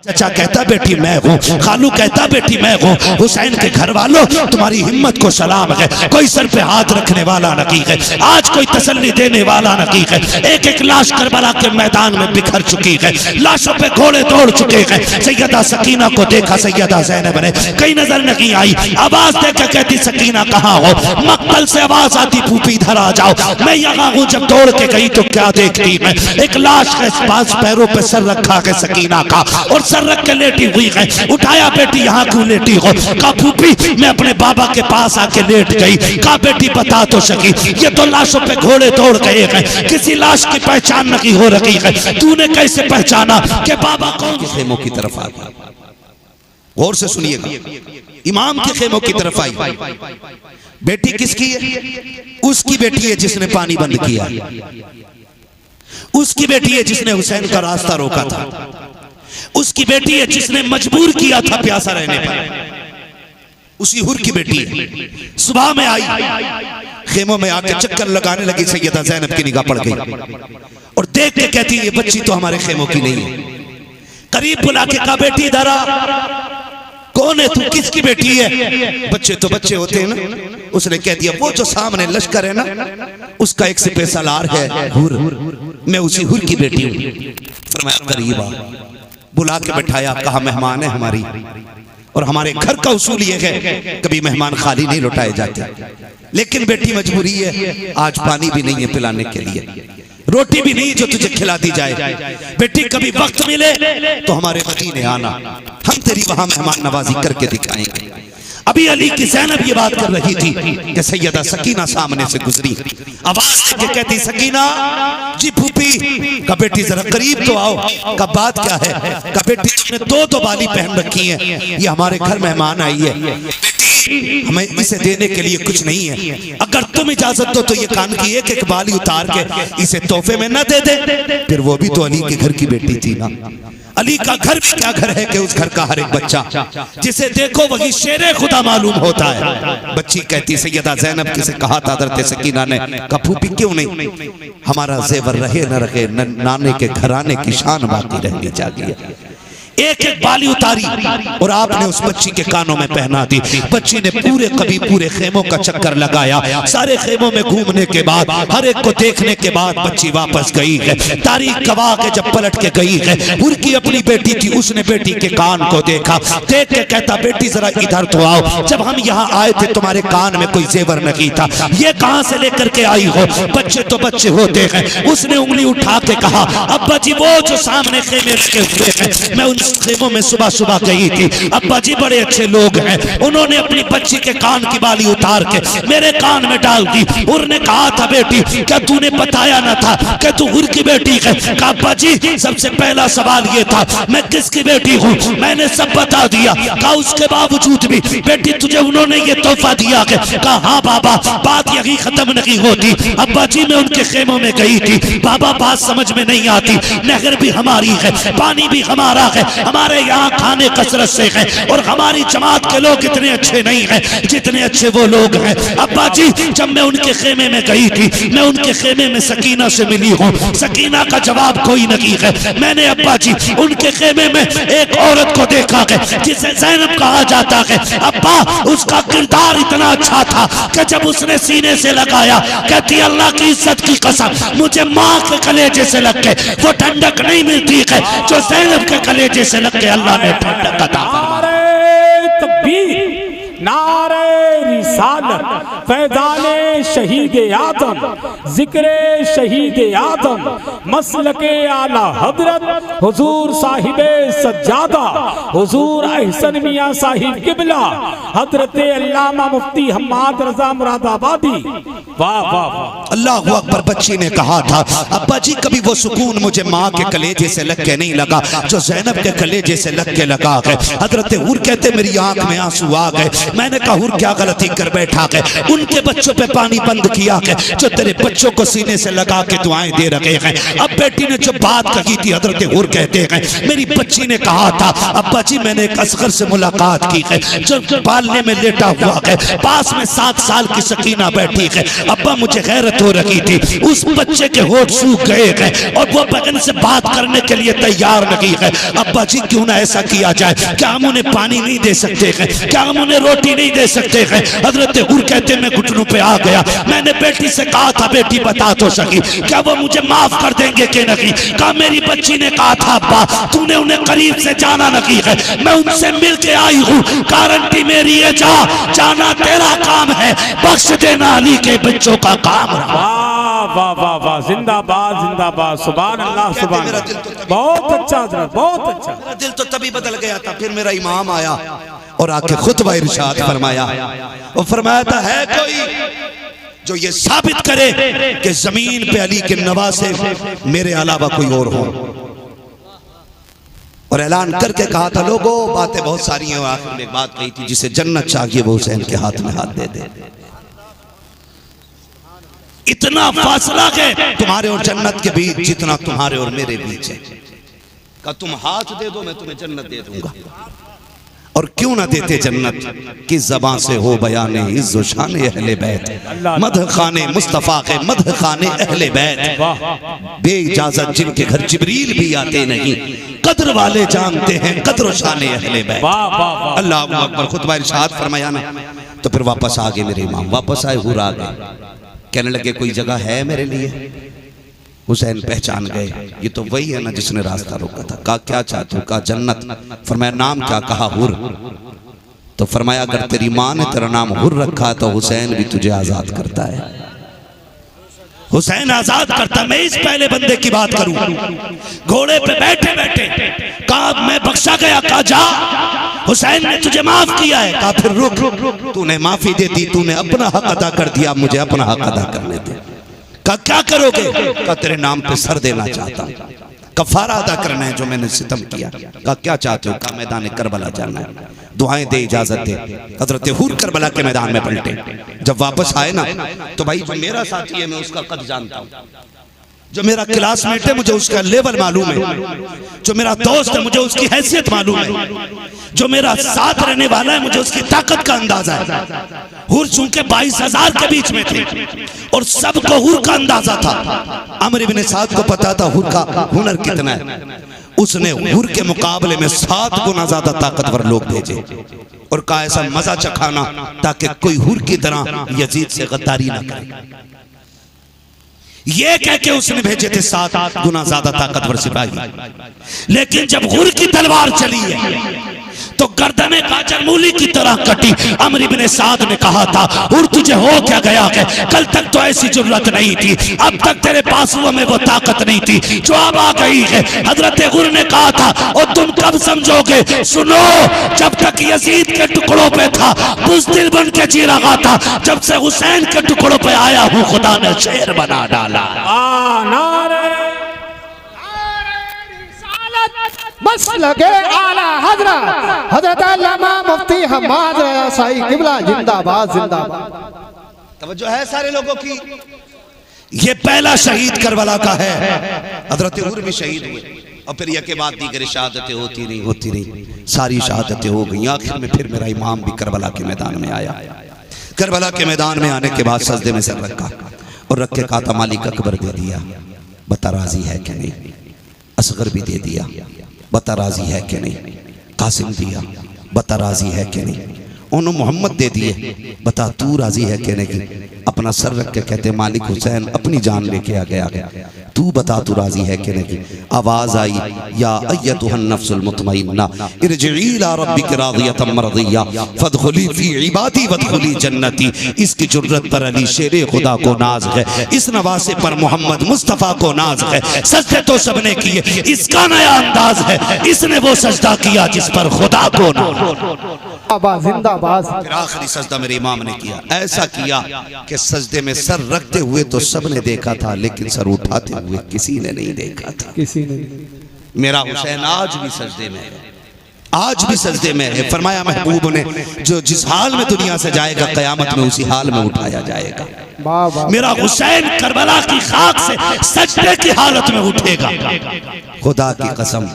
चाचा कहता बेटी मैं हूँ, खालू कहता बेटी मैं हूँ। हुसैन के घर वालों तुम्हारी हिम्मत को सलाम है। कोई सर पे हाथ रखने वाला नहीं है, आज कोई तसल्ली देने वाला नहीं है। एक एक लाश करबला के मैदान में बिखर चुकी है, लाशों पे घोड़े दौड़ चुके हैं। सैयदा सकीना को देखा सैयदा ज़ैनब ने, कहीं नजर नहीं आई। आवाज देकर कहती सकीना कहाँ हो? मक्तल से आवाज आती फूफी इधर आ जाओ। मैं यहाँ हूँ। जब दौड़ के गई तो क्या देखती मैं? एक लाश के पास पैरों पे सर रखा है सकीना का, और सर रख के लेटी हुई है। उठाया बेटी यहाँ क्यों लेटी हो? कहा फूफी मैं अपने बाबा के पास आके लेट गई। कहा बेटी बता तो सकी, ये तो लाशों पे घोड़े दौड़ गए हैं, किसी लाश की पहचान नहीं हो रही है। तूने कैसे पहचाना कि बाबा कौन? के खेमों की तरफ आ गया। गौर से सुनिएगा, इमाम के खेमों की तरफ आई। बेटी किसकी है? उसकी बेटी है जिसने पानी बंद किया, उसकी बेटी है जिसने हुसैन का रास्ता रोका था, उसकी बेटी है जिसने मजबूर किया था प्यासा रहने पर। उसी हुर की बेटी है। सुबह में आई, खेमों में आके चक्कर लगाने लगी। सैयदा ज़ैनब की निगाह पड़ गई और देख के कहती है ये बच्ची तो हमारे खेमों की नहीं है। करीब बुला के कहा बेटी इधर आ। कौन है तू? किसकी बेटी है? बच्चे तो बच्चे होते हैं ना। उसने कह दिया वो जो सामने लश्कर है ना, उसका एक सिपह सालार है हुर, मैं उसी हुर की बेटी हूँ। फरमाया करीब आ। बुला के बैठाया, कहा मेहमान है हमारी, और हमारे घर का उसूल ये है कभी मेहमान खाली नहीं लौटाए जाते। लेकिन बेटी मजबूरी है, आज पानी भी नहीं है पिलाने के लिए, रोटी भी नहीं जो तुझे खिला दी जाए। बेटी कभी वक्त मिले तो हमारे मदीने आना, हम तेरी वहां मेहमान नवाजी करके दिखाएंगे। अभी अली की ज़ैनब ये बात कर रही थी कि सैयदा सकीना सामने से गुजरी। आवाज के कहती सकीना जी फूफी। का बेटी जरा करीब तो आओ। का बात क्या है? का बेटी तुमने दो बाली पहन रखी है, ये हमारे घर मेहमान आई है, हमें इसे देने के लिए कुछ नहीं है। अगर तुम इजाजत दो तो ये कान की एक एक बाली उतार के इसे तोहफे में न दे दे। फिर वो भी तो अली के घर की बेटी थी ना। अली का घर भी क्या घर है कि उस घर का हर एक बच्चा जिसे देखो वही शेरे खुदा मालूम होता है। बच्ची कहती सैयदा ज़ैनब किसे कहा था हज़रत सकीना ने, कहा फूफी क्यों नहीं? हमारा जेवर रहे न रहे, नाने के घराने की शान बाकी रहनी चाहिए। एक एक बाली उतारी और आपने उस बच्ची के कानों में पहना दी। बच्ची ने पूरे खेमों का चक्कर लगाया। सारे खेमों में घूमने के बाद, हर एक को देखने के बाद बच्ची वापस गई है। तारीख गवाह के जब पलट के गई है, उनकी अपनी बेटी थी, उसने बेटी के कान को देखा। देख के कहता बेटी जरा इधर तो आओ, जब हम यहाँ आए थे तुम्हारे कान में कोई जेवर नहीं था, ये कहाँ से लेकर के आई हो? बच्चे तो बच्चे होते हैं। उसने उंगली उठा के कहा अब्बा जी वो जो सामने खेमे रखे हुए हैं, मैं उन खेमों में सुबह सुबह गई थी। अब्बा जी बड़े अच्छे लोग हैं, उन्होंने अपनी बच्ची के कान की बाली उतार के मेरे कान में डाल दी। उन्होंने कहा था बेटी क्या तूने बताया ना था कि तू हुर की बेटी है? कहा अब्बा जी सबसे पहला सवाल ये था मैं किसकी बेटी हूँ, मैंने सब बता दिया। कहा उसके बावजूद भी बेटी तुझे उन्होंने ये तोहफा दिया है? कहा हाँ बाबा, बात यही खत्म नहीं होती। अब्बा जी मैं उनके खेमों में गई थी बाबा, बात समझ में नहीं आती। नहर भी हमारी है, पानी भी हमारा है, हमारे यहाँ खाने कसरत से हैं, और हमारी जमात के लोग इतने अच्छे नहीं हैं जितने अच्छे वो लोग हैं। अब्बा जी जब मैं उनके खेमे में गई थी, मैं उनके खेमे में सकीना से मिली हूँ, सकीना का जवाब कोई नहीं है। मैंने अब्बा जी उनके खेमे में एक औरत को देखा है जिसे ज़ैनब कहा जाता है। अब्बा उसका किरदार इतना अच्छा था कि जब उसने सीने से लगाया, कहती अल्लाह की इज्जत की कसम मुझे माँ के कलेजे से लग के वो ठंडक नहीं मिलती है जो ज़ैनब के कलेजे से लग के अल्लाह ने ठंडक अता फरमाई। नारे रिसालत, फैज़ाने शहीद आदम, जिक्रे शहीद आदम, मसलके आला हजरत हुजूर साहिबे सज्जादा, हुजूर अहसन मियां साहिब किबला, हजरत अल्लामा मुफ्ती हम्माद रजा मुरादाबादी। वाह वाह वाह, अल्लाहु अकबर। बच्ची ने कहा था अब्बा जी कभी वो सुकून मुझे माँ के कलेजे से लग के नहीं लगा जो ज़ैनब के कलेजे से लग के लगा है। हजरत हुर कहते मेरी आंख में आंसू आ गए। मैंने कहा हुर क्या गलती कर बैठा है, उनके बच्चों पे पानी बंद किया है जो तेरे बच्चों को सीने से लगा के दुआएं दे रखे हैं। अब बेटी ने जो बात कही थी, हजरत हुर कहते हैं मेरी बच्ची ने कहा था अब्बा जी मैंने एक असगर से मुलाकात की है जो पालने में लेटा हुआ है, पास में 7 साल की सकीना बैठी है। अब्बा मुझे गैरत हो रही थी, उस बच्चे के होठ सूख गए हैं और वो बहन से बात करने के लिए तैयार नहीं है। अब्बा जी क्यों ना ऐसा किया जाए, क्या हम उन्हें पानी नहीं दे सकते हैं, क्या हम उन्हें रोटी नहीं दे सकते हैं। हजरत हुर कहते मैं घुटनों पे आ गया, मैंने बेटी से कहा था बेटी बता तो सकी क्या वो मुझे माफ कर देंगे कि नहीं। कहा मेरी बच्ची ने कहा था अब्बा तूने उन्हें करीब से जाना नहीं है, मैं उनसे मिल के आई हूँ, गारंटी मेरी है जाना तेरा काम है, बख्श देना अली के बच्चों का काम। वाह वाह वाह वाह, जिंदाबाद जिंदाबाद, सुभान अल्लाह सुभान अल्लाह। बहुत अच्छा हजरत, बहुत अच्छा। मेरा दिल तो तभी बदल गया था, फिर मेरा इमाम आया और आके खुतबा इरशाद फरमाया। और फरमाया था है कोई जो ये साबित करे कि जमीन पे अली के नवासे मेरे अलावा कोई और हो। और ऐलान करके कहा था लोगों बातें बहुत सारी हैं, आखिर में एक बात कही थी जिसे जन्नत चाहिए वो हुसैन के हाथ में हाथ दे दे। इतना फासला है तुम्हारे और जन्नत के बीच जितना तुम्हारे और मेरे बीच है। का तुम हाथ दे दो मैं तुम्हें जन्नत दे दूंगा। और क्यों ना देते जन्नत की ज़बां से हो बयाने इज़्ज़ो शान अहले बैत, मदह खाने मुस्तफ़ा के मदह खाने अहले बैत, बे इजाजत जिनके घर जिब्रील भी आते नहीं, कद्र वाले जानते हैं कद्र शान अहले बैत। अल्लाह अकबर। खुतबा इरशाद फरमाया ना तो फिर वापस आ गए मेरे इमाम, वापस आए हुर आ गए, कहने लगे कोई जगह है मेरे लिए। हुसैन पहचान गए ये तो वही है ना जिसने रास्ता रोका था। कहा क्या चाहते हो, कहा जन्नत। फरमाया नाम क्या, कहा हुर। तो फरमाया अगर तेरी माँ ने तेरा नाम हुर रखा तो हुसैन भी तुझे आजाद करता है। हुसैन आजाद करता। मैं इस पहले बंदे की बात करूं, घोड़े पे बैठे बैठे कहा मैं बख्शा गया, कहा जा हुसैन ने तुझे माफ किया है। कहा फिर रुक, तूने माफी दे दी, तूने अपना हक अदा कर दिया, मुझे अपना हक अदा करने दे। कहा क्या करोगे, कहा तेरे नाम पे सर देना चाहता हूं, कफारा अदा करना है जो मैंने सितम किया। कहा क्या चाहते हो, कहा मैदान करबला जाना है, दुआएं दे, इजाजत दे। हजरत हुर करबला के मैदान में पलटे। जब वापस आए ना तो भाई जो मेरा साथी है मैं उसका कद जानता हूं, जो मेरा क्लासमेट है मुझे उसका लेवल मालूम है, जो मेरा दोस्त है मुझे उसकी हैसियत मालूम है, जो मेरा साथ रहने वाला है मुझे उसकी ताकत का अंदाजा है। हुर चूंकि 22,000 के बीच में थे और सबको हुर का अंदाजा था। अमर इब्न साद को पता था हुर का हुनर कितना है, उसने हुर के मुकाबले में 7 गुना ज्यादा ताकतवर लोग भेजे और कहा ऐसा मजा चखाना ताकि कोई हुर की तरह यजीद से गद्दारी ना करे। ये कह के उसने भेजे थे 7 गुना ज्यादा ताकतवर सिपाही। लेकिन जब हुर की तलवार चली है तो गर्दने गाजर मूली की तरह कटी। अमर इब्न साद ने कहा था हुर तुझे हो क्या गया है, कल तक तो ऐसी जुर्रत नहीं थी, अब तक तेरे बाजुओं में वो ताकत नहीं थी जो अब आ गई है। हजरत हुर ने कहा था और तुम कब समझोगे, सुनो जब तक यजीद के टुकड़ों पे था बुज़दिल बन के जी रहा था, जब से हुसैन के टुकड़ों पे आया हूँ खुदा ने शेर बना डाला। बस लगे आला हजरत हजरत अल्लामा मुफ्ती हम्माद साई किबला जिंदाबाद जिंदाबाद। तवज्जो है सारे लोगों की। ये पहला शहीद करबला का है। हजरत हुर भी शहीद हुए और फिर यह के बाद दीगर शहादतें होती नहीं, सारी शहादतें हो गई। आखिर में फिर मेरा इमाम भी करबला के मैदान में आया। करबला के मैदान में आने के बाद सजदे में सर रखा और रख के कहा था मालिक अकबर दे दिया, बता राजी है कि नहीं। असगर भी दे दिया, बता राजी है कि नहीं। कासिम दिया, बता राजी है कि नहीं। उन्होंने मोहम्मद दे दिए, बता तू राजी है कि नहीं। अपना सर रख के कहते मालिक हुसैन अपनी जान लेके आ गया, तू बता तू राजी है कि नहीं। आवाज आई या अय्यतुहन नफ्सुल मुतमइन्ना इरजिई इला रब्बिकी रादियतम मरदिया फदखुली फी इबादी वदखुली जन्नती। इसकी जुर्रत पर अली शेरे खुदा को नाज है, इस नवासे पर मोहम्मद मुस्तफ़ा को नाज है। सजदे तो सबने किए, इसका नया अंदाज है, इसने वो सजदा किया जिस पर खुदा को नाज। जिंदाबाद। फिर आखिरी सजदा मेरे इमाम ने किया, ऐसा किया कि सजदे में सर रखते हुए तो सबने देखा था लेकिन सर उठाते हुए किसी ने नहीं देखा था। किसी ने। मेरा हुसैन आज भी सजदे में है, आज भी सजदे में है। फरमाया महबूब ने जो जिस हाल में दुनिया से जाएगा क़यामत में उसी हाल में उठाया जाएगा। वाह वाह मेरा हुसैन करबला की खाक से सजदे की हालत में उठेगा। खुदा की कसम,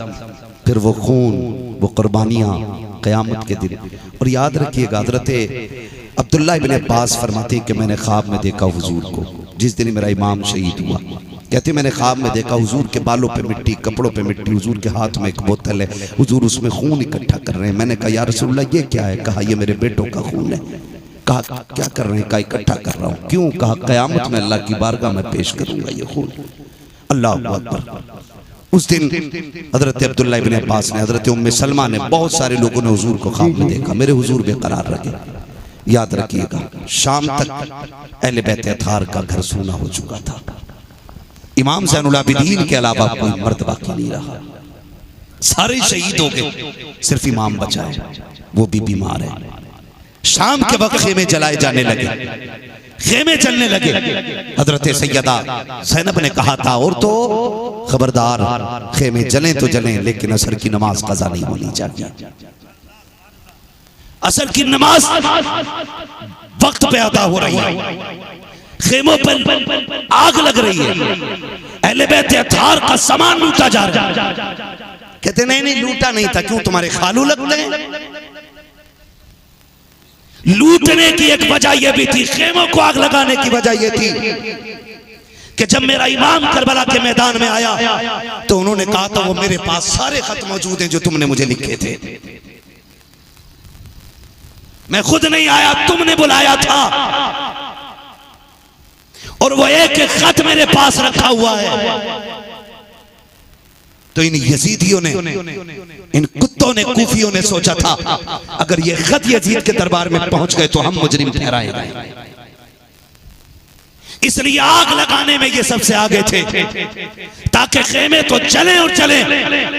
फिर वो खून, वो कुर्बानियां क़यामत के दिन। और याद रखिएगा, हज़रत अब्दुल्लाह इब्न अब्बास फरमाते हैं कि मैंने ख्वाब में देखा हुजूर को जिस दिन मेरा इमाम शहीद हुआ। कहते मैंने ख्वाब में देखा हुजूर के बालों पे मिट्टी, कपड़ों पे मिट्टी, हुजूर के हाथ में एक बोतल है, हुजूर उसमें खून इकट्ठा कर रहे हैं। मैंने कहा या रसूलल्लाह ये क्या है? कहा ये मेरे बेटों का खून है। कहा क्या कर रहे हैं? कहा इकट्ठा कर रहा हूँ। क्यों? कहा क़यामत में अल्लाह की बारगाह में पेश करूंगा ये खून। अल्लाह अकबर। उस दिन हजरत अब्दुल्ला इब्न अब्बास ने, हजरत उम्मे सलमा ने, बहुत सारे लोगों ने हुजूर को ख्वाब में देखा। मेरे हुजूर बेकरार रखे। याद रखिएगा, शाम तक अहले बैत अतार का घर सूना हो चुका था। इमाम ज़ैनुल आबिदीन के अलावा कोई मर्द बाकी नहीं रहा। सारे शहीद हो गए, सिर्फ इमाम बचा है, वो भी बीमार है। शाम के वक्त खेमे जलाए जाने लगे, खेमे जलने लगे। हजरत सैयदा ज़ैनब ने कहा था और तो खबरदार, खेमे जलें तो जलें लेकिन असर की नमाज कज़ा नहीं होनी चाहिए। असर की नमाज वक्त पे अदा हो रही है, खेमों पर आग लग रही है, अहले बैत अतार का सामान लूटा जा रहा है। कहते नहीं नहीं लूटा नहीं था। क्यों? तुम्हारे खालू लगते हैं। लूटने की एक वजह यह भी थी, खेमों को आग लगाने की वजह यह थी कि जब मेरा इमाम करबला के मैदान में आया तो उन्होंने कहा था वो मेरे पास सारे खत मौजूद हैं जो तुमने मुझे लिखे थे। मैं खुद नहीं आया, तुमने बुलाया था। और वो एक एक खत मेरे पास रखा हुआ है। तो इन यजीदियों ने, इन कुत्तों ने, कूफियों ने सोचा था अगर ये खत यजीद के दरबार में पहुंच गए तो हम मुजरिम ठहराए गए। इसलिए आग लगाने में ये सबसे आगे थे ताकि खेमे तो चले और चले,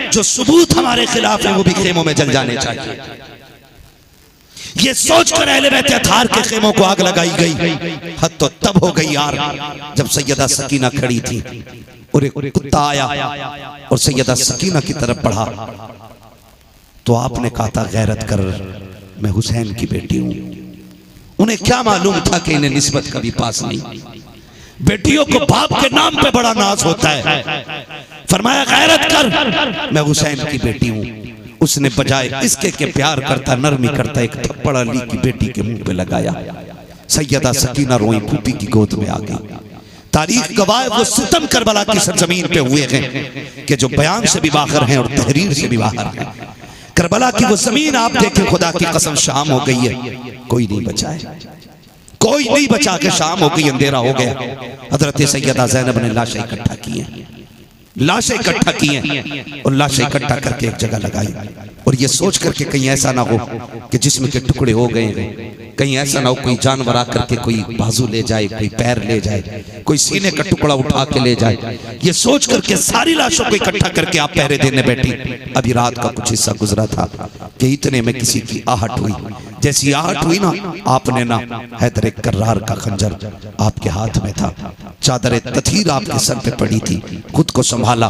जो सबूत हमारे खिलाफ है वो भी खेमों में जल जाने चाहिए। ये सोचकर अहले बैत अतार के खेमों को आग लगाई गई। हद तो तब हो गई यार जब सैयदा सकीना खड़ी थी और एक कुत्ता आया और सैयदा सकीना की तरफ बढ़ा तो आपने कहा था गैरत कर, मैं हुसैन की बेटी हूं। उन्हें क्या मालूम था कि इन्हें निस्बत कभी पास नहीं। बेटियों को बाप के नाम पे बड़ा नाज होता है। फरमाया गैरत कर, मैं हुसैन की बेटी हूं। उसने बजाय इसके के प्यार करता, नरमी करता, एक थप्पड़ अली की बेटी के मुंह पे लगाया। सैयदा सकीना रोई फूफी की गोद में आ गई। तारीख गवाह वो सितम करबला की सरजमीन पे हुए हैं कि जो बयान से भी बाहर हैं और तहरीर से भी बाहर हैं। करबला की वो जमीन आप देखें, खुदा की कसम शाम हो गई है, कोई नहीं बचा है, कोई नहीं बचा के शाम हो गई, अंधेरा हो गया। हजरत सैयदा ज़ैनब ने लाशें इकट्ठा की हैं, लाशें इकट्ठा की हैं और लाशें इकट्ठा करके एक जगह लगाई। और ये सोच करके कहीं ऐसा ना हो कि जिस्म के टुकड़े हो गए, कहीं ऐसा ना हो कोई जानवर आकर के कोई बाजू ले जाए, कोई पैर ले जाए, कोई सीने का टुकड़ा उठा के ले जाए। ये सोच करके सारी लाशों को इकट्ठा करके आप पहरे देने बैठी। अभी रात का कुछ हिस्सा गुजरा था कि इतने में किसी की आहट हुई। जैसी आहट हुई ना, आपने ना हैदर कर्रार का खंजर आपके हाथ में था, चादर तथीर आपके सर पे पड़ी थी, खुद को संभाला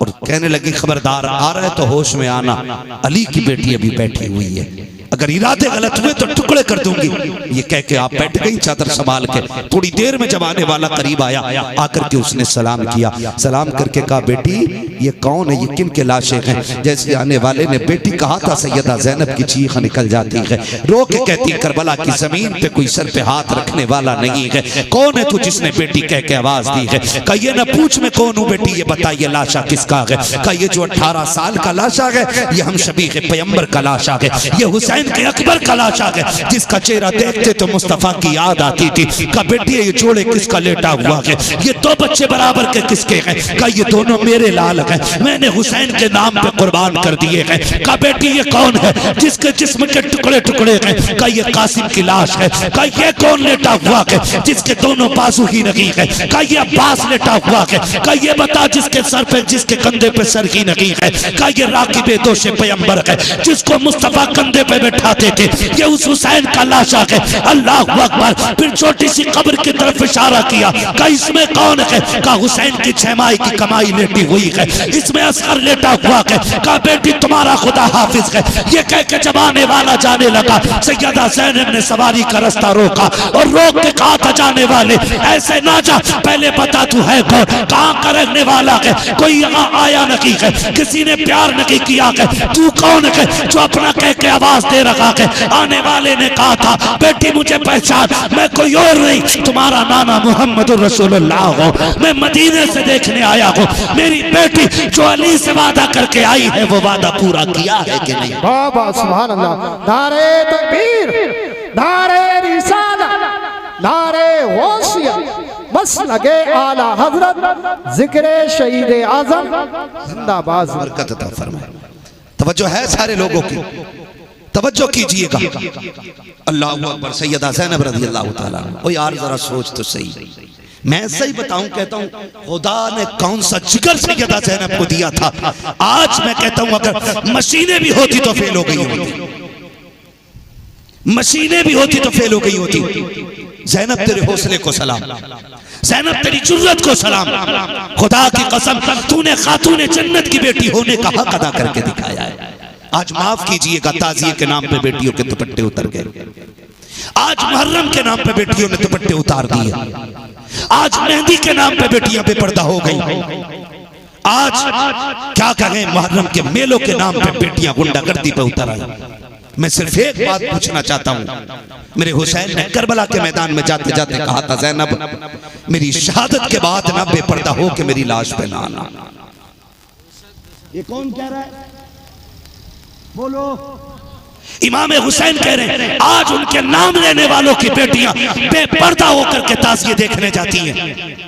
और कहने लगी खबरदार, आ रहा है तो होश में आना, अली की बेटी अभी बैठी हुई है, अगर इरादे गलत हुए तो टुकड़े कर दूंगी। ये कह के आप बैठ गई चादर संभाल के। थोड़ी देर में जब आने वाला करीब आया, आकर के उसने सलाम किया। सलाम करके कहा बेटी ये कौन है, ये किन के लाशें हैं? जैसे आने वाले ने बेटी कहा था, सैयदा ज़ैनब की चीख निकल जाती है, रो के कहती करबला की जमीन पे कोई सर पे हाथ रखने वाला नहीं है। कौन है तू जिसने बेटी कह के आवाज दी है? कहिए न पूछ मैं कौन हूँ बेटी, ये बताइए लाशा किसका है? कहिए जो 18 साल का लाशा है ये हम शबीह पैगंबर का लाशा है, ये हुसैन के अकबर का लाशा है जिसका चेहरा देखते तो मुस्तफा की याद आती थी। का बेटी ये जोड़े किसका लेटा हुआ है? ये दो बच्चे बराबर के किसके हैं? का ये दोनों मेरे लाल हैं, मैंने हुसैन के नाम पे कुर्बान कर दिए हैं। का बेटी ये कौन है जिसके जिस्म के टुकड़े टुकड़े हैं? का ये कासिम की लाश है। का ये कौन लेटा हुआ है जिसके दोनों बाजू ही नहीं है? का ये अब्बास लेटा हुआ है। का ये बता जिसके सर पे, जिसके कंधे पे सर ही नहीं है? का ये राकिब दोषे पैगंबर है जिसको मुस्तफा कंधे पे बैठा उठाते थे, ये उस हुसैन का लाशा है। अल्लाह अकबर। फिर छोटी सी कब्र की तरफ इशारा किया, कहा इसमें कौन है? कहा हुसैन की छमाई की कमाई लेटी हुई है, इसमें असगर लेटा हुआ है। कहा बेटी तुम्हारा खुदा हाफिज है। ये कह के जब आने वाला जाने लगा, सैयदा ज़ैनब ने सवारी का रास्ता रोका और रोक के कहा था जाने वाले ऐसे ना जा, पहले बता तू है कौन, कहाँ का रहने वाला है, कोई यहाँ आया नहीं है, किसी ने प्यार नहीं किया है, तू कौन है जो अपना कह के आवाज दे रखा है? आने वाले ने कहा था बेटी मुझे पहचान, मैं कोई और नहीं, तुम्हारा नाना मोहम्मद रसूलुल्लाह हो, मैं मदीने से देखने आया हूँ, मेरी बेटी जो अली से वादा करके आई है वो वादा पूरा किया है कि नहीं? बाबा सुभान अल्लाह। नारे तकबीर, नारे रिसालत, नारे गौसिया, बस लगे आला हजरत, जिक्र शहीद आजम जिंदाबाद। बरकत अता फरमाए। तवज्जो है सारे लोगों की, तवज्जो कीजिएगा। अल्लाह अकबर। सैयदा ज़ैनब रज़ी अल्लाह ताला। ओ यार जरा सोच तो सही, मैं सही बताऊं, कहता हूं खुदा ने कौन सा जिगर सैयदा ज़ैनब को दिया था। आज मैं कहता हूं अगर मशीनें भी होती तो फेल हो गई होती, मशीनें भी होती तो फेल हो गई होती। ज़ैनब तेरे हौसले को सलाम, ज़ैनब तेरी जुर्रत को सलाम। खुदा की कसम तूने खातूने जन्नत की बेटी होने का हक अदा करके दिखाया है। आज माफ कीजिएगा, ताज़िए के नाम पे बेटियों के दुपट्टे उतर गए, आज मुहर्रम के नाम पे बेटियों ने दुपट्टे उतार दिए, आज मेहंदी के नाम पे बेटियां बेपर्दा हो गई, आज क्या कहें मुहर्रम के मेलों के नाम पे बेटियां गुंडागर्दी पे उतर आई। मैं सिर्फ एक बात पूछना चाहता हूं, मेरे हुसैन ने करबला के मैदान में जाते जाते कहा था ज़ैनब मेरी शहादत के बाद ना बेपर्दा हो के मेरी लाश पे ना आना। ये कौन कह रहा है? बोलो। इमाम हुसैन कह रहे हैं आज उनके नाम लेने वालों की बेटियां बेपर्दा होकर के ताज़िए देखने जाती हैं।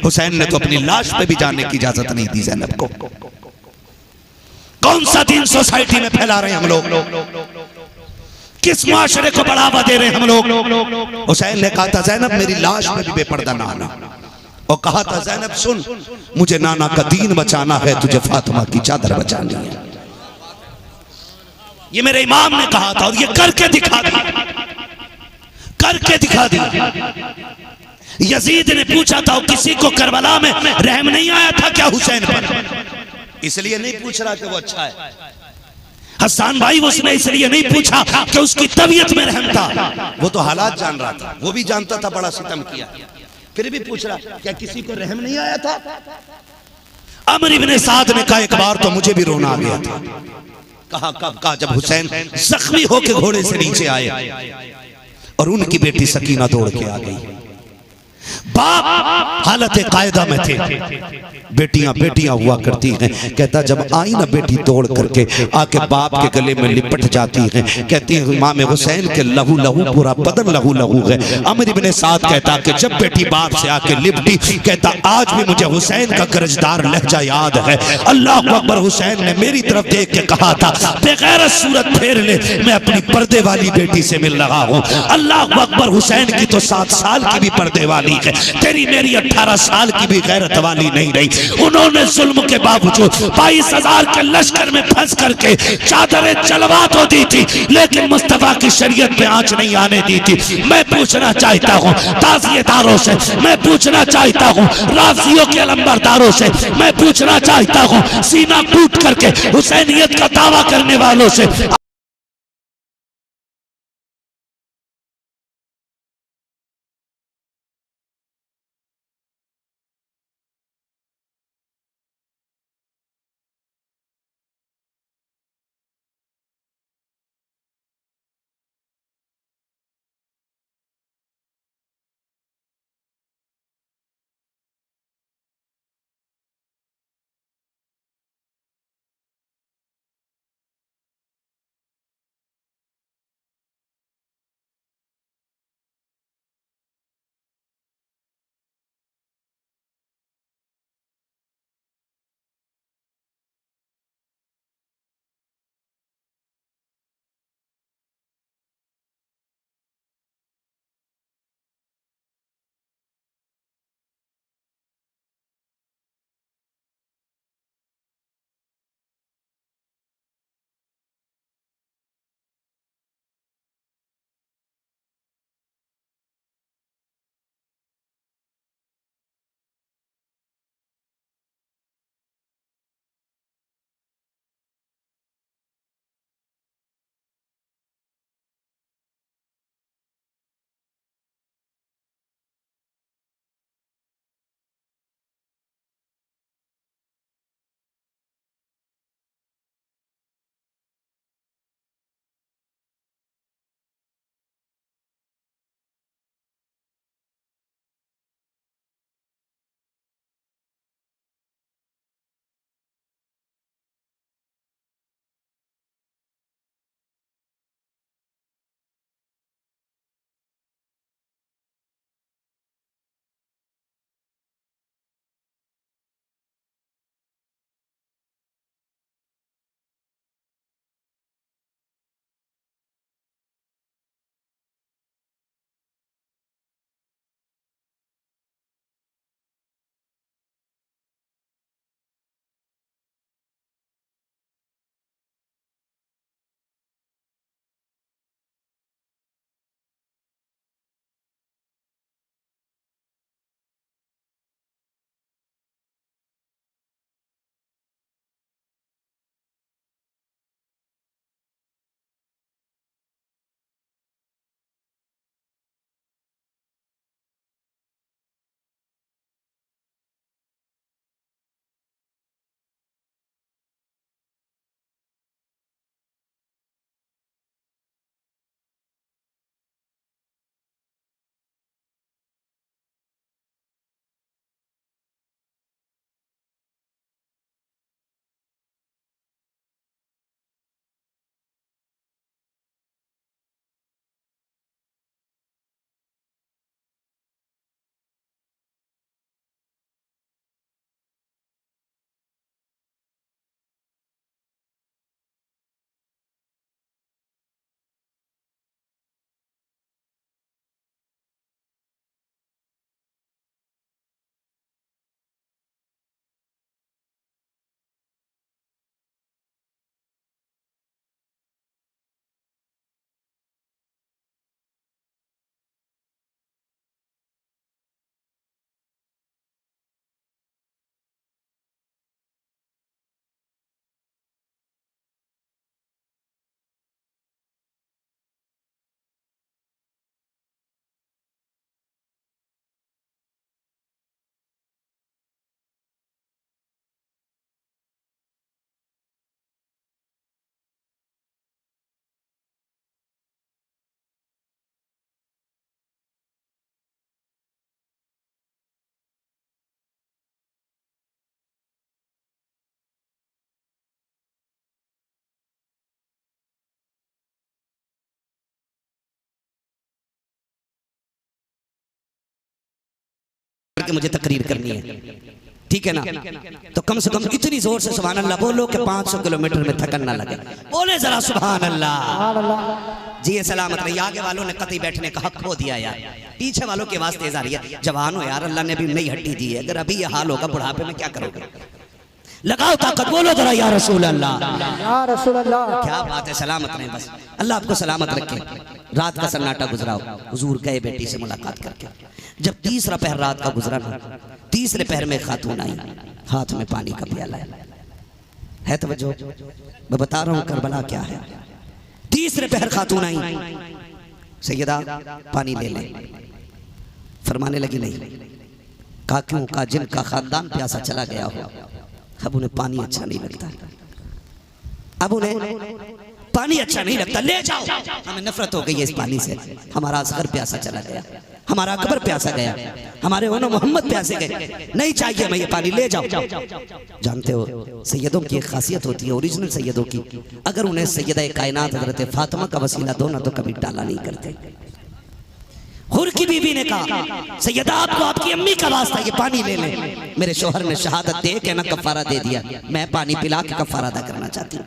हुसैन ने तो अपनी लाश पे भी जाने की इजाजत नहीं दी ज़ैनब को। कौन सा दीन सोसाइटी में फैला रहे हैं हम लोग, किस माशरे को बढ़ावा दे रहे हैं हम लोग? हुसैन ने कहा था ज़ैनब मेरी लाश में भी बेपर्दा ना आना, और कहा था ज़ैनब सुन मुझे नाना का दीन बचाना है, तुझे फातिमा की चादर बचानी है। ये मेरे इमाम ने कहा था और ये करके दिखा दिया, करके दिखा दिया। यजीद ने पूछा था किसी को करबला में रहम नहीं आया था क्या हुसैन पर? इसलिए नहीं पूछ रहा कि वो अच्छा है। हसन भाई उसने इसलिए नहीं पूछा कि उसकी तबीयत में रहम था, वो तो हालात जान रहा था, वो भी जानता था बड़ा सितम किया, फिर भी पूछ रहा क्या किसी को रहम नहीं आया था? अमर इब्ने साद ने कहा एक बार तो मुझे भी रोना आ गया था। कहा कब? कहा जब हुसैन जख्मी होकर घोड़े से नीचे आए और उनकी बेटी सकीना दौड़ के आ गई। बाप हालत कायदा में थे, बेटियां बेटियां हुआ करती हैं। कहता जब आई ना बेटी दौड़ करके आके बाप के गले में लिपट जाती हैं, कहती है इमाम हुसैन के लहू लहू पूरा बदन लहू लहू है। अमर इब्ने साद कहता कि जब बेटी बाप से आके लिपटी, कहता आज भी मुझे हुसैन का गरजदार लहजा याद है। अल्लाह अकबर। हुसैन ने मेरी तरफ देख के कहा था बेगैरत सूरत फेर ले, मैं अपनी पर्दे वाली बेटी से मिल रहा हूँ। अल्लाह अकबर। हुसैन की तो 7 साल की भी पर्दे वाली है, तेरी मेरी 18 साल की भी गैरत वाली नहीं रही। उन्होंने जुल्म के बावजूद 22,000 के लश्कर में फंस करके चादरें चलवा तो दी थी, लेकिन मुस्तफा की शरीयत पे आंच नहीं आने दी थी। मैं पूछना चाहता हूँ ताज़ियेदारों से, मैं पूछना चाहता हूँ राज़ियों के लंबरदारों से, मैं पूछना चाहता हूँ सीना टूट करके हुसैनियत का दावा करने वालों से, के मुझे तकरीर करनी है, ठीक है ना? तो कम से कम इतनी जोर से सुभान अल्लाह बोलो कि 500 किलोमीटर में थकन ना लगे। बोले जरा सुभान अल्लाह। जी सलामत रही। आगे वालों ने कतई बैठने का हक खो दिया यार, पीछे वालों की आवाज तेज आ रही है। जवान हो यार, अल्लाह ने भी नई हड्डी दी है, अगर अभी ये हाल होगा बुढ़ापे में क्या करोगे? लगाओ ताकत, बोलो जरा या रसूल अल्लाह, या रसूल अल्लाह। क्या बात है। सलामत रहे, बस अल्लाह आपको सलामत रखे। रात का सन्नाटा गुजरा हो, हुजूर गए बेटी से मुलाकात करके। जब तीसरा पहर रात का गुजरा ना, तीसरे पहर में खातून आई, हाथ में पानी का प्याला है तवज्जो, मैं बता रहा हूँ करबला क्या है। तीसरे पहर खातून आई, सैयदा पानी ले ले। फरमाने लगी नहीं। कहा क्यों? कहा जिनका खानदान प्यासा चला गया हो, अब उन्हें पानी अच्छा नहीं लगता, अब उन्हें पानी अच्छा नहीं लगता, ले जाओ। हमें नफरत हो गई है इस पानी से, हमारा असगर प्यासा चला गया, हमारा अकबर प्यासा गया, हमारे ओनो मोहम्मद प्यासे गए, नहीं चाहिए हमें ये पानी, ले जाओ। जानते हो सैयदों की एक खासियत होती है, ओरिजिनल सैयदों की, अगर उन्हें सैयदा कायनात हजरत फातिमा का वसीला दो ना तो कभी टाला नहीं करते। हुर की बीवी ने कहा सैयदा आपको आपकी अम्मी का वास्ता, ये पानी ले लें। मेरे शोहर ने शहादत दे के ना कफारा दे दिया, मैं पानी पिला के कफारा अदा करना चाहती हूँ।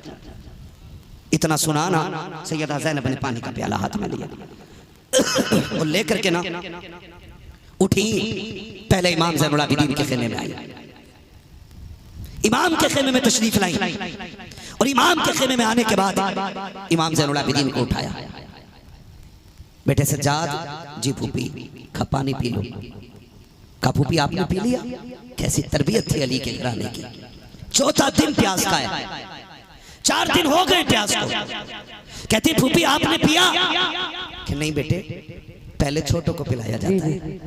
इतना सुना ना, सैयदा ज़ैनब ने पानी का प्याला हाथ में लिया और लेकर के ना उठी, पहले इमाम ज़ैनुल आबिदीन के खेमे में आई, इमाम के खेमे में तशरीफ लाई और इमाम के खेमे में आने के बाद इमाम ज़ैनुल आबिदीन को उठाया। बेटे सज्जाद, जी फूफी खा पानी पी लो। कहा फूफी आपने पी लिया? कैसी तरबियत थी अली के घराने की। चौथा दिन प्यास का है, 4 दिन हो गए प्यास को। कहती फूफी आपने पिया? कि नहीं बेटे, पहले छोटों को पिलाया जाता है।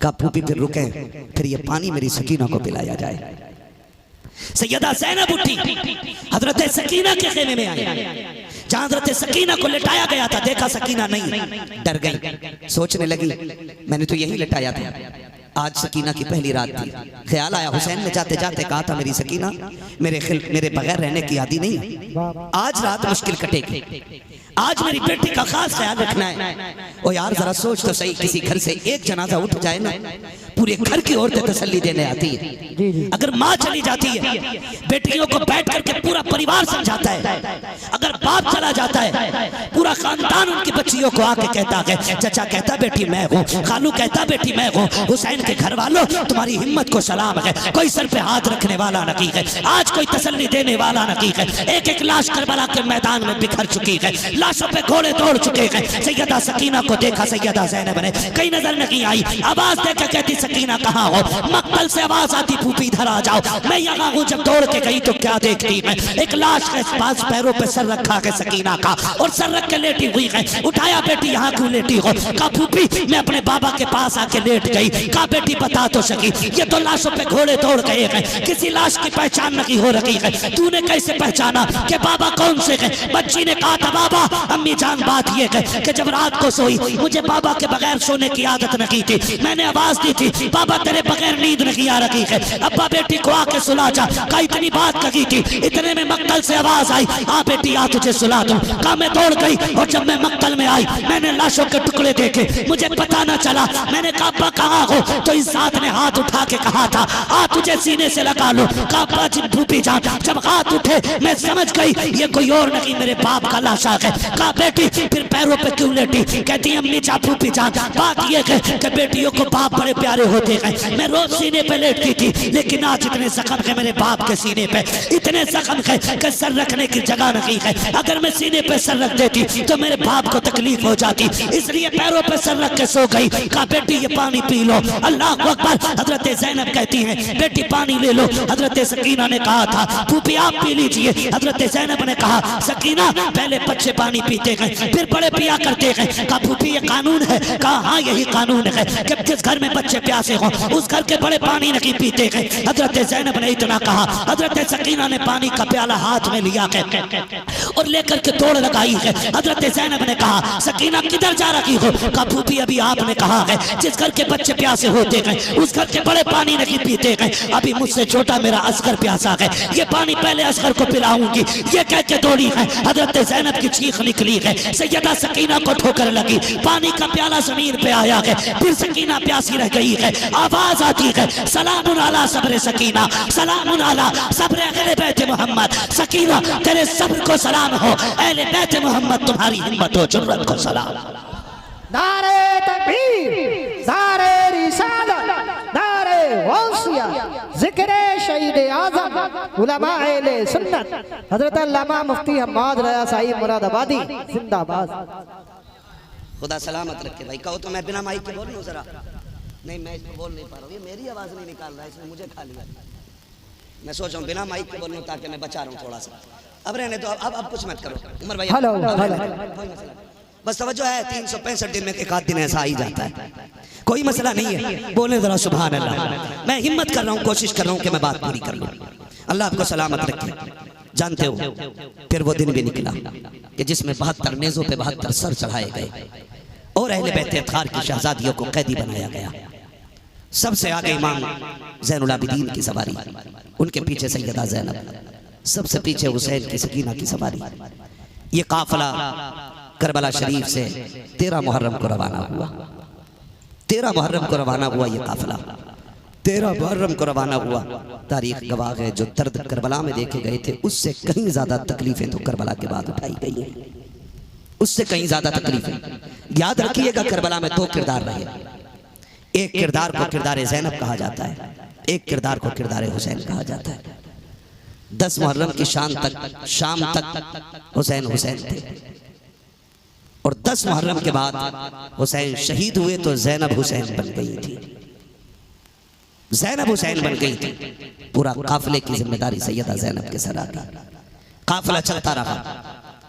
कहा फूफी फिर रुके, फिर ये पानी मेरी सकीना को पिलाया जाए। सैयदा ज़ैनब उठी, हजरत सकीना के खेमे में आई। जहां हजरत सकीना को लिटाया गया था, देखा सकीना नहीं, डर गई, सोचने लगी मैंने तो यही लिटाया था, आज सकीना की पहली रात थी। ख्याल आया, हुसैन ने जाते जाते कहा था मेरी सकीना मेरे बगैर रहने की आदी नहीं, आज रात मुश्किल कटेगी, आज मेरी बेटी का खास ख्याल रखना है। ओ यार जरा सोच तो सही, किसी घर से एक जनाजा उठ जाए ना, पूरे घर की औरतें तसल्ली देने आती है। अगर माँ चली जाती है, बेटियों को बैठ करके पूरा परिवार समझाता है। अगर बाप चला जाता है, पूरा खानदान उनकी बच्चियों को आके कहता है, चचा कहता बेटी मैं हूँ, खालू कहता बेटी मैं हूँ, हुसैन के घर वालों तुम्हारी हिम्मत को सलाम है, कोई सर पे हाथ रखने वाला नहीं है, आज कोई तसल्ली देने वाला नहीं है। एक एक लाश करबला के मैदान में बिखर चुकी है, लाशों पे घोड़े दौड़ चुके हैं। सैयदा सकीना को देखा सैयदा ज़ैनब ने, कहीं नजर नहीं आई, आवाज देकर कहती सकीना कहाँ हो? मक्तल से आवाज आती फूफी इधर आ जाओ, मैं यहाँ हूँ। जब दौड़ के गई तो क्या देखती है, एक लाश के पास पैरों पे सर रखा है सकीना का, और सर रख के लेटी हुई है। उठाया बेटी यहाँ क्यों लेटी हो? कहा फूफी मैं अपने बाबा के पास आके लेट गई। कहा बेटी बता तो सकी, ये तो लाशों पे घोड़े दौड़ गए हैं, किसी लाश की पहचान नहीं हो रही है, तूने कैसे पहचाना कि बाबा कौन से है? बच्ची ने कहा था बाबा अम्मी जान बात ये है कि जब रात को सोई मुझे बाबा के बगैर सोने की आदत नहीं थी, मैंने आवाज दी थी बाबा तेरे बगैर नींद नहीं आ रही है, अब्बा बेटी को आके सुला जा। कहा इतनी बात कही थी, इतने में मक्तल से आवाज आई, आ बेटी आ तुझे सुला दूं। कहा मैं दौड़ गई और जब मैं मक्तल में आई मैंने लाशों के टुकड़े देखे, मुझे पता न चला। मैंने कहा अब्बा कहाँ हो? तो इस जात ने हाथ उठा के कहा था आ तुझे सीने से लगा लो। कहा अब्बा जी भूपी जान, जब हाथ उठे मैं समझ गई ये कोई और नहीं मेरे बाप का लाशा है। कहा बेटी फिर पैरों पे क्यों लेटी? कहती अम्मी जा फूफी जान, बात ये है कि बेटियों को बाप बड़े प्यारे होते हैं, मैं रोज सीने पे लेटती थी, लेकिन आज इतने जख्म है मेरे बाप के सीने पे, इतने जख्म है कि सर रखने की जगह नहीं है। अगर मैं सीने पे सर रख देती तो मेरे बाप को तकलीफ हो जाती, इसलिए पैरों पे सर रख के सो गई। कहा बेटी ये पानी पी लो। अल्लाह अकबर। हजरत ज़ैनब कहती हैं बेटी पानी ले लो। हजरत सकीना ने कहा था फूफी आप पी लीजिए। हजरत ज़ैनब ने कहा सकीना पहले बच्चे पानी पीते हैं फिर बड़े पिया करते हैं। कहा फूफी ये कानून है? कहा हाँ यही कानून है कि जिस घर में बच्चे प्यासे हो उस घर के बड़े पानी नहीं पीते हैं। हजरत ज़ैनब ने इतना कहा, हजरत सकीना ने पानी का प्याला हाथ में लिया और लेकर के दौड़ लगाई है। हजरत ज़ैनब ने कहा सकीना किधर जा रही हो? कहा फूफी अभी आपने कहा है जिस घर के बच्चे प्यासे हो रोते गए, उस घर के बड़े पानी नहीं पीते गए। अभी मुझसे छोटा मेरा असगर प्यासा है, ये पानी पहले असगर को पिलाऊंगी, ये कह के दौड़ी है। हजरत ज़ैनब की चीख निकली है, सैयदा सकीना को ठोकर लगी, पानी का प्याला जमीन पे आया है, फिर सकीना प्यासी रह गई है। आवाज आती है, सलामुन अला सब्र सकीना, सलामुन अला सब्र अहले बैत मोहम्मद। सकीना तेरे सब्र को सलाम हो, अहले बैत मोहम्मद तुम्हारी हिम्मत हो जुर्रत को सलाम। नारे तकबीर, नारे रिसालत, नारे गौसिया, जिक्र शहीद आज़म, उलमा अहले सुन्नत, हजरत अल्लामा मुफ्ती हम्माद रज़ा साहिब मुरादाबादी जिंदाबाद। खुदा सलामत रखे भाई। कहो तो मैं बिना माइक के बोल लूं जरा? नहीं, मैं इसको बोल नहीं पा रहा हूँ, ये मेरी आवाज़ नहीं निकाल रहा है, इसने मुझे खा लिया। मैं सोच रहा हूँ बिना माइक के बोल लूं ताकि मैं बचा रहा हूँ थोड़ा सा। अब रहने दो, अब कुछ मत करो उमर भाई। हेलो, बस तवज्जो है, 365 दिन में एक आध दिन ऐसा ही जाता है, कोई मसला नहीं है। बोले जरा सुभान अल्लाह। मैं हिम्मत कर रहा हूँ, कोशिश कर रहा हूँ कि मैं बात पूरी कर लूँ। अल्लाह आपको सलामत रखे। जानते हो फिर वो दिन भी निकला कि जिसमें 72 नेज़ों पे 72 सर चढ़ाए गए और अहले बैत अतहार की शहजादियों को कैदी बनाया गया। सबसे आगे इमाम ज़ैनुल आबिदीन की सवारी, उनके पीछे सैयदा ज़ैनब, सबसे पीछे हुसैन की सकीना की सवारी। ये काफिला करबला शरीफ से 13 मुहर्रम को रवाना हुआ। 13 मुहर्रम को रवाना हुआ ये काफिला, 13 मुहर्रम को रवाना हुआ। तारीख गवाह है, जो दर्द करबला में देखे गए थे उससे कहीं ज्यादा तकलीफें तो करबला के बाद उठाई गई हैं, उससे कहीं ज्यादा तकलीफें। याद रखिएगा करबला में 2 किरदार रहे। एक किरदार को किरदार ज़ैनब कहा जाता है, एक किरदार को किरदार हुसैन कहा जाता है। 10 मुहर्रम की शाम तक हुसैन थे और 10 मुहर्रम के बाद हुसैन शहीद हुए तो ज़ैनब हुसैन बन गई थी, ज़ैनब हुसैन बन गई थी। पूरा काफिले की जिम्मेदारी सैयदा ज़ैनब के सर आ गई। काफिला चलता रहा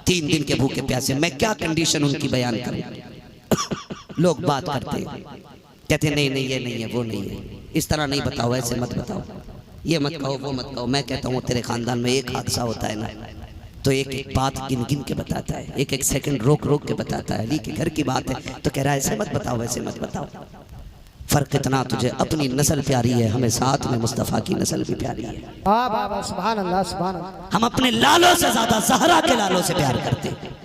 3 दिन के भूखे प्यासे। मैं क्या कंडीशन उनकी बयान करूं। लोग बात करते कहते नहीं ये नहीं है, वो नहीं है, इस तरह नहीं बताओ, ऐसे मत बताओ, ये मत कहो, वो मत कहो। मैं कहता हूँ तेरे खानदान में एक हादसा होता है ना तो एक एक बात गिन गिन के बताता है, एक एक सेकंड रोक रोक के बताता है। अली के घर की बात है तो कह रहा है ऐसे मत बताओ, वैसे मत बताओ। फर्क इतना, तुझे अपनी नस्ल प्यारी है, हमें साथ में मुस्तफ़ा की नस्ल भी प्यारी है। सुभान अल्लाह, सुभान अल्लाह। हम अपने लालों से ज्यादा ज़हरा के लालों से प्यार करते हैं,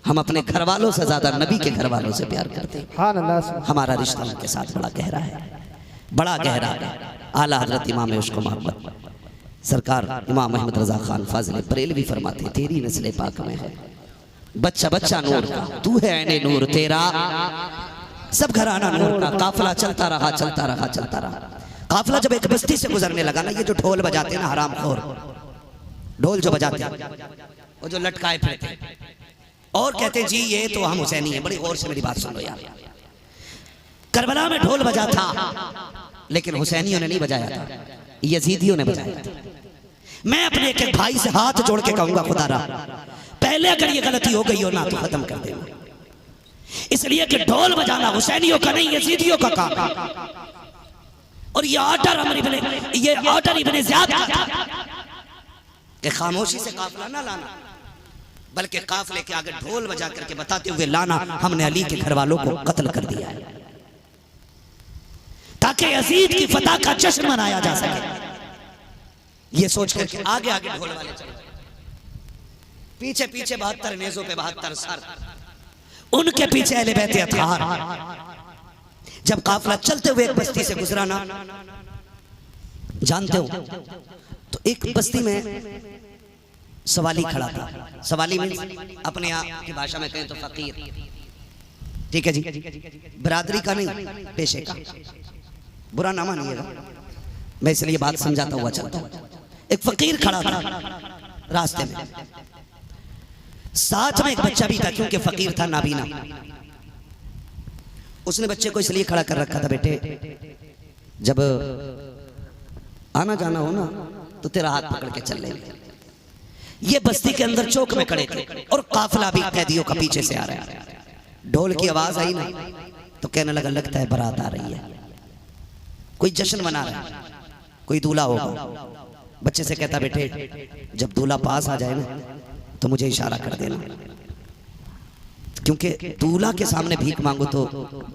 हम अपने घर वालों से ज्यादा नबी के घर वालों से प्यार करते हैं। हमारा रिश्ता उनके साथ बड़ा गहरा है, बड़ा गहरा है। आला हज़रत इमाम उश्क मोहब्बत सरकार इमाम अहमद रज़ा खान फाज़िल बरेलवी फरमाते, तेरी नस्ल पाक में है बच्चा बच्चा नूर का, तू है ऐने नूर तेरा, सब घराना नूर का। काफिला चलता रहा चलता रहा चलता रहा। काफिला जब एक बस्ती से गुजरने लगा ना, ये जो ढोल बजाते हैं ना हरामखोर, ढोल जो बजाते हैं वो जो लटकाए फिरते और कहते हैं जी ये तो हम हुसैनी है। बड़ी गौर से मेरी बात सुन लो यार, करबला में ढोल बजा था लेकिन हुसैनियों ने नहीं बजाया था, यजीदियों ने बजाया था। मैं अपने एक एक भाई से हाथ जोड़ के कहूंगा खुदारा पहले अगर ये गलती हो गई हो ना तो खत्म कर देना, इसलिए कि ढोल बजाना हुसैनियों का नहीं यजीदियों का काम है। और ये ऑर्डर इब्ने ज़ियाद का था कि खामोशी से काफिला ना लाना, बल्कि काफिले के आगे ढोल बजा करके बताते हुए लाना हमने अली के घर वालों को कत्ल कर दिया है, ताकि यजीद की फतह का जश्न मनाया जा सके। ये सोचकर के आगे आगे ढोल वाले चले, पीछे पीछे 72 नेज़ों पे 72 सर, उनके पीछे अहले बैत अतहार। जब काफिला चलते हुए एक बस्ती से गुजरा ना, जानते हो तो एक बस्ती में सवाली खड़ा था। सवाली में अपने आप की भाषा में कहें तो फकीर, ठीक है जी, बरादरी का नहीं पेशे का, बुरा ना मानिएगा, मैं इसलिए बात समझाता हुआ चलता हूं। एक फकीर खड़ा था रास्ते में, साथ में एक बच्चा भी था क्योंकि फकीर था नाबीना। उसने बच्चे को इसलिए खड़ा कर रखा था, बेटे जब आना जाना हो ना तो तेरा हाथ पकड़ के चल लेंगे। ये बस्ती के अंदर चौक में खड़े थे और काफिला भी कैदियों का पीछे से आ रहा है। ढोल की आवाज आई ना तो कहने लगा लगता है बारात आ रही है, कोई जश्न मना रहा है, कोई दूल्हा होगा। बच्चे से कहता बेटे जब दूल्हा पास आ जाए ना तो मुझे इशारा कर देना, क्योंकि दूल्हा के सामने भीख मांगो तो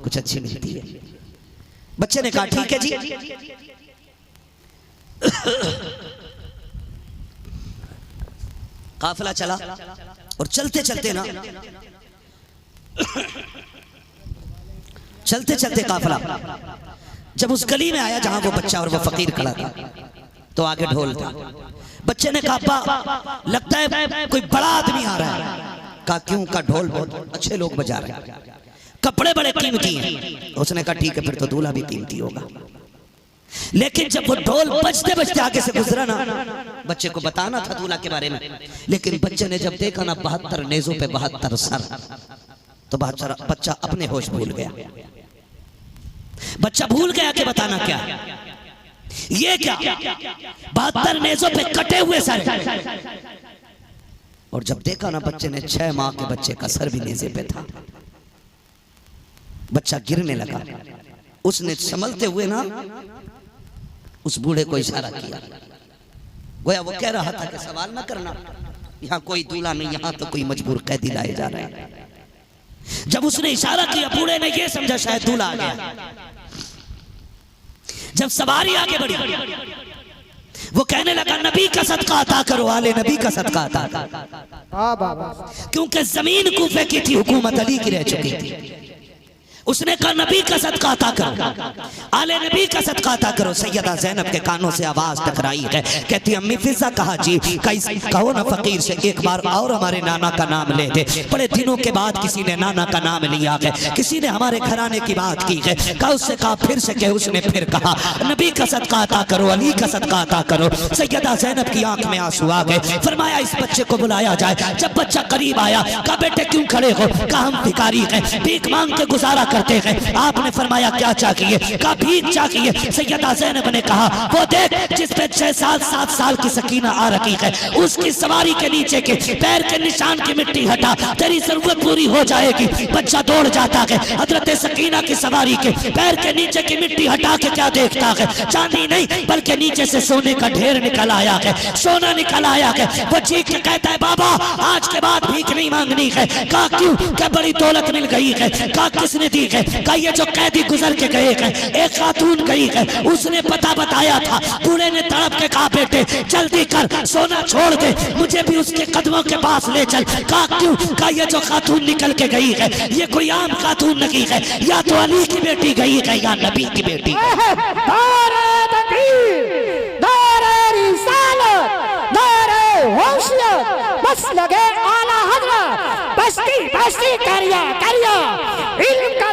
कुछ अच्छी मिलती है। बच्चे ने कहा ठीक है जी। काफिला चला और चलते चलते ना, चलते चलते काफिला जब उस गली में आया जहां वो बच्चा और वो फकीर खड़ा था, तो आगे ढोल था। बच्चे ने कहा लगता है कोई बड़ा आदमी आ रहा है। कहा क्यों? का ढोल बहुत अच्छे लोग बजा रहे हैं, कपड़े बड़े कीमती हैं। उसने कहा ठीक है फिर तो दूल्हा भी कीमती होगा। लेकिन जब वो ढोल बजते बजते आगे से गुजरा ना, बच्चे को बताना था दूल्हा के बारे में, लेकिन बच्चे ने जब देखा ना 72 नेजों पे 72 सर, तो बच्चा अपने होश भूल गया। बच्चा भूल गया कि बताना क्या, ये क्या 72 नेजों पे कटे हुए सर। और जब देखा ना बच्चे ने 6 माह के बच्चे का सर भी नेजे पे था। बच्चा गिरने लगा। उसने संभलते हुए ना उस बूढ़े को इशारा किया। गोया वो कह रहा था कि सवाल ना करना, यहाँ कोई दूल्हा नहीं, यहाँ तो कोई मजबूर कैदी लाए जा रहे हैं। जब उसने इशारा किया, बूढ़े ने ये समझा शायद दूल्हा आ गया। जब सवारी आगे बढ़ी, वो कहने लगा नबी का सदका अता करो, आले नबी का सदका अता करो। क्योंकि जमीन कूफे की थी, हुकूमत अली की रह चुकी थी। उसने कहा नबी का सदका अता करो, आले नबी का सदका अता करो। सैयदा ज़ैनब के कानों से आवाज टकराई है, कहती अम्मी फिजा कहा जी कहो ना फकीर से एक बार और हमारे नाना का नाम ले दे। बड़े दिनों के बाद किसी ने नाना का नाम लिया है, किसी ने हमारे घराने की बात की है। कहा उससे कहा फिर से कहे। उसने फिर कहा नबी का सदका अता करो, अली का सदका अता करो। सैयदा ज़ैनब की आंख में आंसू आ गए। फरमाया इस बच्चे को बुलाया जाए। जब बच्चा करीब आया, कहा बेटे क्यों खड़े हो? कहा हम भिखारी हैं, भीख मांग के गुजारा करते हैं। आपने फरमाया क्या चाहिए? कहा भीख चाहिए। सैयदा ज़ैनब ने कहा वो देख जिस पे 6 साल 7 साल की सकीना आ रखी है, उसकी सवारी के नीचे के पैर के निशान की मिट्टी हटा, तेरी जरूरत पूरी हो जाएगी। बच्चा दौड़ जाता है। हजरत सकीना की सवारी के पैर के नीचे की मिट्टी हटा के क्या देखता है? चांदी नहीं बल्कि नीचे से सोने का ढेर निकल आया है, सोना निकल आया है। वो चीख के कहता है बाबा आज के बाद भीख नहीं मांगनी है। कहा क्यों? क्या बड़ी दौलत मिल गई है। कहा किसने दी है? कहा ये जो कैदी गुजर के गए हैं, एक खातून गई है, उसने पता बताया था। बूढ़े ने तड़प के कहा बेटे जल्दी कर, सोना छोड़ दे, मुझे भी उसके कदमों के पास ले चल। कहा क्यों? कहा ये जो खातून निकल के गई है ये कोई आम खातून नहीं है, या तो अली की बेटी गई है या नबी की बेटी। बस लगे आला हजरत, बस्ती बस्ती करिया करिया, इल्म का